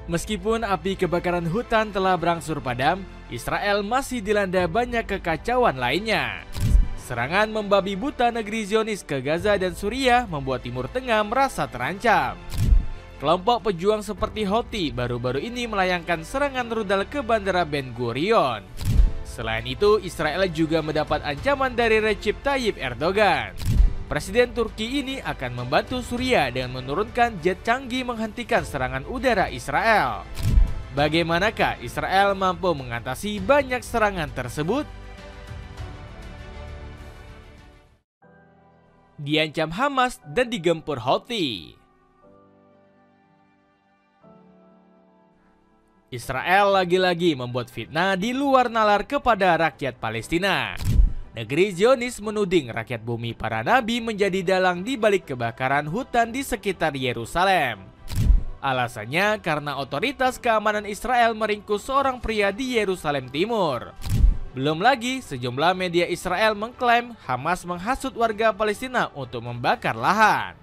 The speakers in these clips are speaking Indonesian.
Meskipun api kebakaran hutan telah berangsur padam, Israel masih dilanda banyak kekacauan lainnya. Serangan membabi buta negeri Zionis ke Gaza dan Suriah membuat Timur Tengah merasa terancam. Kelompok pejuang seperti Houthi baru-baru ini melayangkan serangan rudal ke Bandara Ben Gurion. Selain itu, Israel juga mendapat ancaman dari Recep Tayyip Erdogan. Presiden Turki ini akan membantu Suriah dengan menurunkan jet canggih menghentikan serangan udara Israel. Bagaimanakah Israel mampu mengatasi banyak serangan tersebut? Diancam Hamas dan digempur Houthi. Israel lagi-lagi membuat fitnah di luar nalar kepada rakyat Palestina. Negeri Zionis menuding rakyat bumi para nabi menjadi dalang di balik kebakaran hutan di sekitar Yerusalem. Alasannya karena otoritas keamanan Israel meringkus seorang pria di Yerusalem Timur. Belum lagi, sejumlah media Israel mengklaim Hamas menghasut warga Palestina untuk membakar lahan.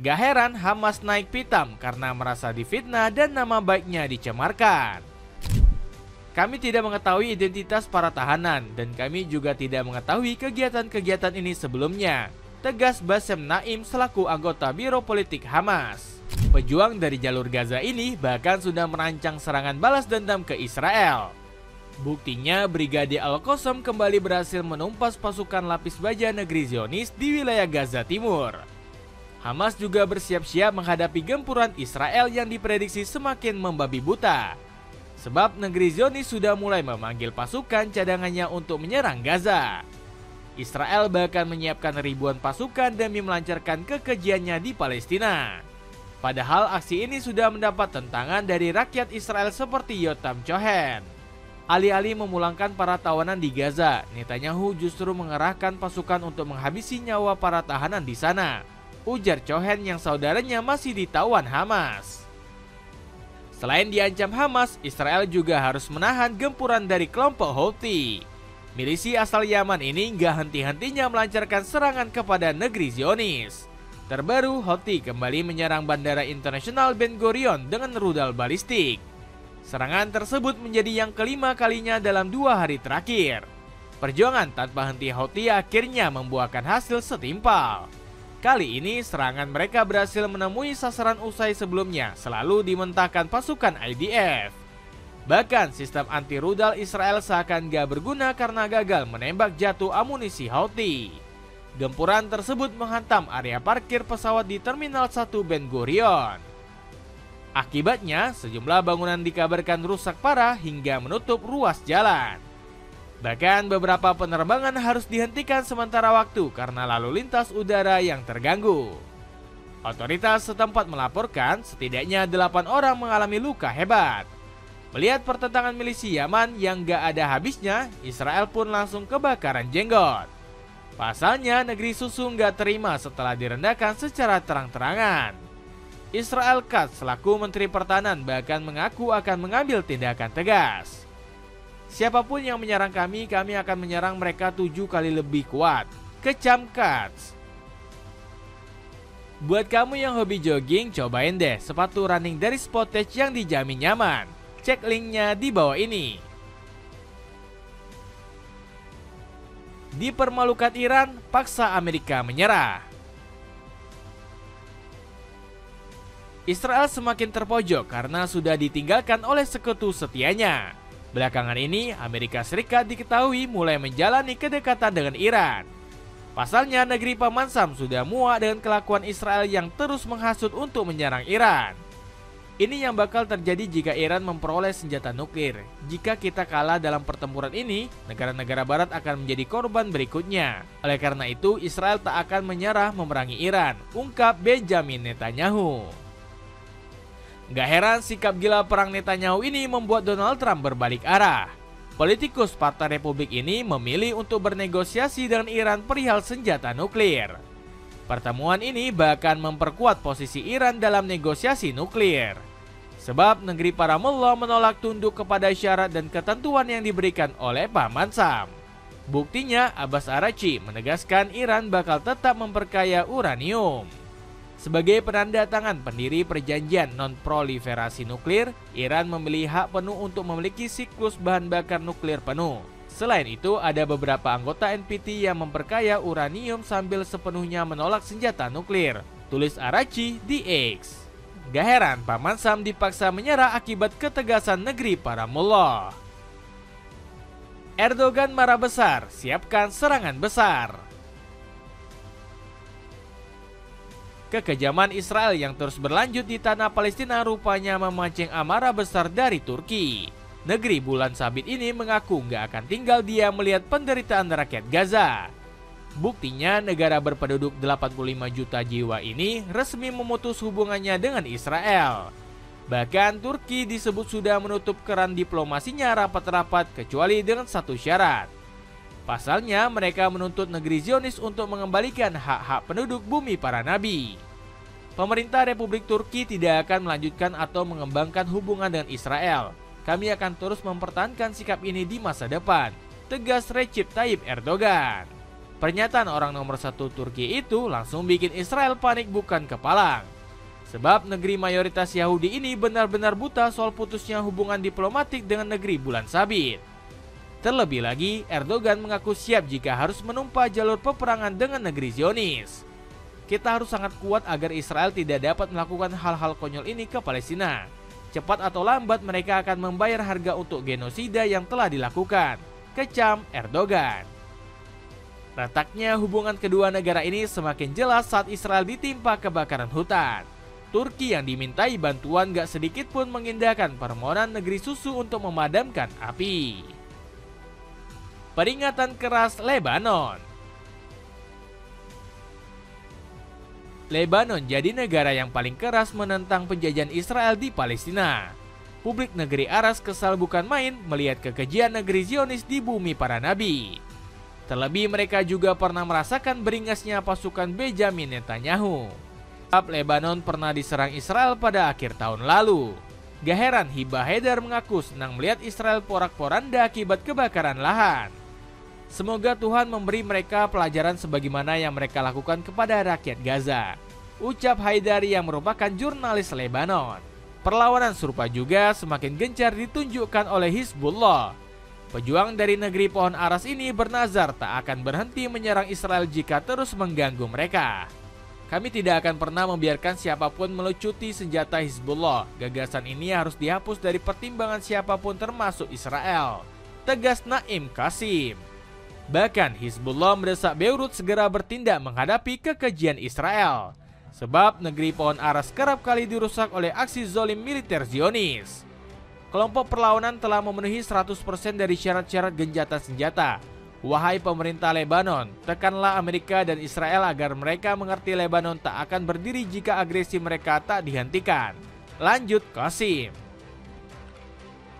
Gak heran Hamas naik pitam karena merasa difitnah dan nama baiknya dicemarkan. Kami tidak mengetahui identitas para tahanan dan kami juga tidak mengetahui kegiatan-kegiatan ini sebelumnya, tegas Bassem Naim selaku anggota Biro Politik Hamas. Pejuang dari jalur Gaza ini bahkan sudah merancang serangan balas dendam ke Israel. Buktinya, Brigade Al-Qassam kembali berhasil menumpas pasukan lapis baja negeri Zionis di wilayah Gaza Timur. Hamas juga bersiap-siap menghadapi gempuran Israel yang diprediksi semakin membabi buta. Sebab negeri Zionis sudah mulai memanggil pasukan cadangannya untuk menyerang Gaza. Israel bahkan menyiapkan ribuan pasukan demi melancarkan kekejiannya di Palestina. Padahal aksi ini sudah mendapat tentangan dari rakyat Israel seperti Yotam Cohen. Alih-alih memulangkan para tawanan di Gaza, Netanyahu justru mengerahkan pasukan untuk menghabisi nyawa para tahanan di sana. Ujar Cohen yang saudaranya masih ditawan Hamas. Selain diancam Hamas, Israel juga harus menahan gempuran dari kelompok Houthi. Milisi asal Yaman ini gak henti-hentinya melancarkan serangan kepada negeri Zionis. Terbaru, Houthi kembali menyerang Bandara Internasional Ben Gurion dengan rudal balistik. Serangan tersebut menjadi yang kelima kalinya dalam 2 hari terakhir. Perjuangan tanpa henti Houthi akhirnya membuahkan hasil setimpal. Kali ini serangan mereka berhasil menemui sasaran usai sebelumnya selalu dimentahkan pasukan IDF. Bahkan sistem anti rudal Israel seakan gak berguna karena gagal menembak jatuh amunisi Houthi. Gempuran tersebut menghantam area parkir pesawat di Terminal 1 Ben Gurion. Akibatnya sejumlah bangunan dikabarkan rusak parah hingga menutup ruas jalan. Bahkan beberapa penerbangan harus dihentikan sementara waktu karena lalu lintas udara yang terganggu. Otoritas setempat melaporkan setidaknya 8 orang mengalami luka hebat. Melihat pertentangan milisi Yaman yang gak ada habisnya, Israel pun langsung kebakaran jenggot. Pasalnya negeri susu gak terima setelah direndahkan secara terang-terangan. Israel Katz selaku Menteri Pertahanan bahkan mengaku akan mengambil tindakan tegas. Siapapun yang menyerang kami akan menyerang mereka 7 kali lebih kuat, kecam Katz. Buat kamu yang hobi jogging, cobain deh sepatu running dari Sportage yang dijamin nyaman. Cek linknya di bawah ini. Dipermalukan Iran, paksa Amerika menyerah. Israel semakin terpojok karena sudah ditinggalkan oleh sekutu setianya. Belakangan ini, Amerika Serikat diketahui mulai menjalani kedekatan dengan Iran. Pasalnya, negeri Paman Sam sudah muak dengan kelakuan Israel yang terus menghasut untuk menyerang Iran. Ini yang bakal terjadi jika Iran memperoleh senjata nuklir. Jika kita kalah dalam pertempuran ini, negara-negara barat akan menjadi korban berikutnya. Oleh karena itu, Israel tak akan menyerah memerangi Iran, ungkap Benjamin Netanyahu. Gak heran sikap gila perang Netanyahu ini membuat Donald Trump berbalik arah. Politikus Partai Republik ini memilih untuk bernegosiasi dengan Iran perihal senjata nuklir. Pertemuan ini bahkan memperkuat posisi Iran dalam negosiasi nuklir. Sebab negeri para mullah menolak tunduk kepada syarat dan ketentuan yang diberikan oleh Paman Sam. Buktinya Abbas Araghchi menegaskan Iran bakal tetap memperkaya uranium. Sebagai penanda tangan pendiri perjanjian non-proliferasi nuklir, Iran memiliki hak penuh untuk memiliki siklus bahan bakar nuklir penuh. Selain itu, ada beberapa anggota NPT yang memperkaya uranium sambil sepenuhnya menolak senjata nuklir, tulis Arachi di X. Gak heran Paman Sam dipaksa menyerah akibat ketegasan negeri para mullah. Erdogan marah besar, siapkan serangan besar. Kekejaman Israel yang terus berlanjut di tanah Palestina rupanya memancing amarah besar dari Turki. Negeri bulan sabit ini mengaku nggak akan tinggal diam melihat penderitaan rakyat Gaza. Buktinya negara berpenduduk 85 juta jiwa ini resmi memutus hubungannya dengan Israel. Bahkan Turki disebut sudah menutup keran diplomasinya rapat-rapat kecuali dengan satu syarat. Pasalnya mereka menuntut negeri Zionis untuk mengembalikan hak-hak penduduk bumi para nabi. Pemerintah Republik Turki tidak akan melanjutkan atau mengembangkan hubungan dengan Israel. Kami akan terus mempertahankan sikap ini di masa depan, tegas Recep Tayyip Erdogan. Pernyataan orang nomor satu Turki itu langsung bikin Israel panik bukan kepalang. Sebab negeri mayoritas Yahudi ini benar-benar buta soal putusnya hubungan diplomatik dengan negeri bulan sabit. Terlebih lagi, Erdogan mengaku siap jika harus menumpas jalur peperangan dengan negeri Zionis. Kita harus sangat kuat agar Israel tidak dapat melakukan hal-hal konyol ini ke Palestina. Cepat atau lambat mereka akan membayar harga untuk genosida yang telah dilakukan, kecam Erdogan. Retaknya hubungan kedua negara ini semakin jelas saat Israel ditimpa kebakaran hutan. Turki yang dimintai bantuan gak sedikit pun mengindahkan permohonan negeri susu untuk memadamkan api. Peringatan keras Lebanon. Lebanon jadi negara yang paling keras menentang penjajahan Israel di Palestina. Publik negeri Aras kesal bukan main melihat kekejian negeri Zionis di bumi para nabi. Terlebih mereka juga pernah merasakan beringasnya pasukan Benjamin Netanyahu. Lebanon pernah diserang Israel pada akhir tahun lalu. Gak heran Hibah Haidar mengaku senang melihat Israel porak-poranda akibat kebakaran lahan. Semoga Tuhan memberi mereka pelajaran sebagaimana yang mereka lakukan kepada rakyat Gaza, ucap Haidar yang merupakan jurnalis Lebanon. Perlawanan serupa juga semakin gencar ditunjukkan oleh Hizbullah. Pejuang dari negeri pohon aras ini bernazar tak akan berhenti menyerang Israel jika terus mengganggu mereka. Kami tidak akan pernah membiarkan siapapun melucuti senjata Hizbullah. Gagasan ini harus dihapus dari pertimbangan siapapun termasuk Israel, tegas Naim Qasim. Bahkan Hizbullah mendesak Beirut segera bertindak menghadapi kekejian Israel. Sebab negeri pohon aras kerap kali dirusak oleh aksi zolim militer Zionis. Kelompok perlawanan telah memenuhi 100% dari syarat-syarat gencatan senjata. Wahai pemerintah Lebanon, tekanlah Amerika dan Israel agar mereka mengerti Lebanon tak akan berdiri jika agresi mereka tak dihentikan. Lanjut Qasim.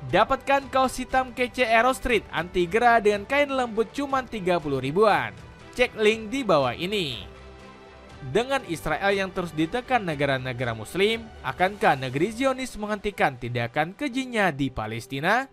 Dapatkan kaos hitam kece Aero Street anti gerah dengan kain lembut cuma 30 ribuan. Cek link di bawah ini. Dengan Israel yang terus ditekan negara-negara muslim, akankah negeri Zionis menghentikan tindakan kejinya di Palestina?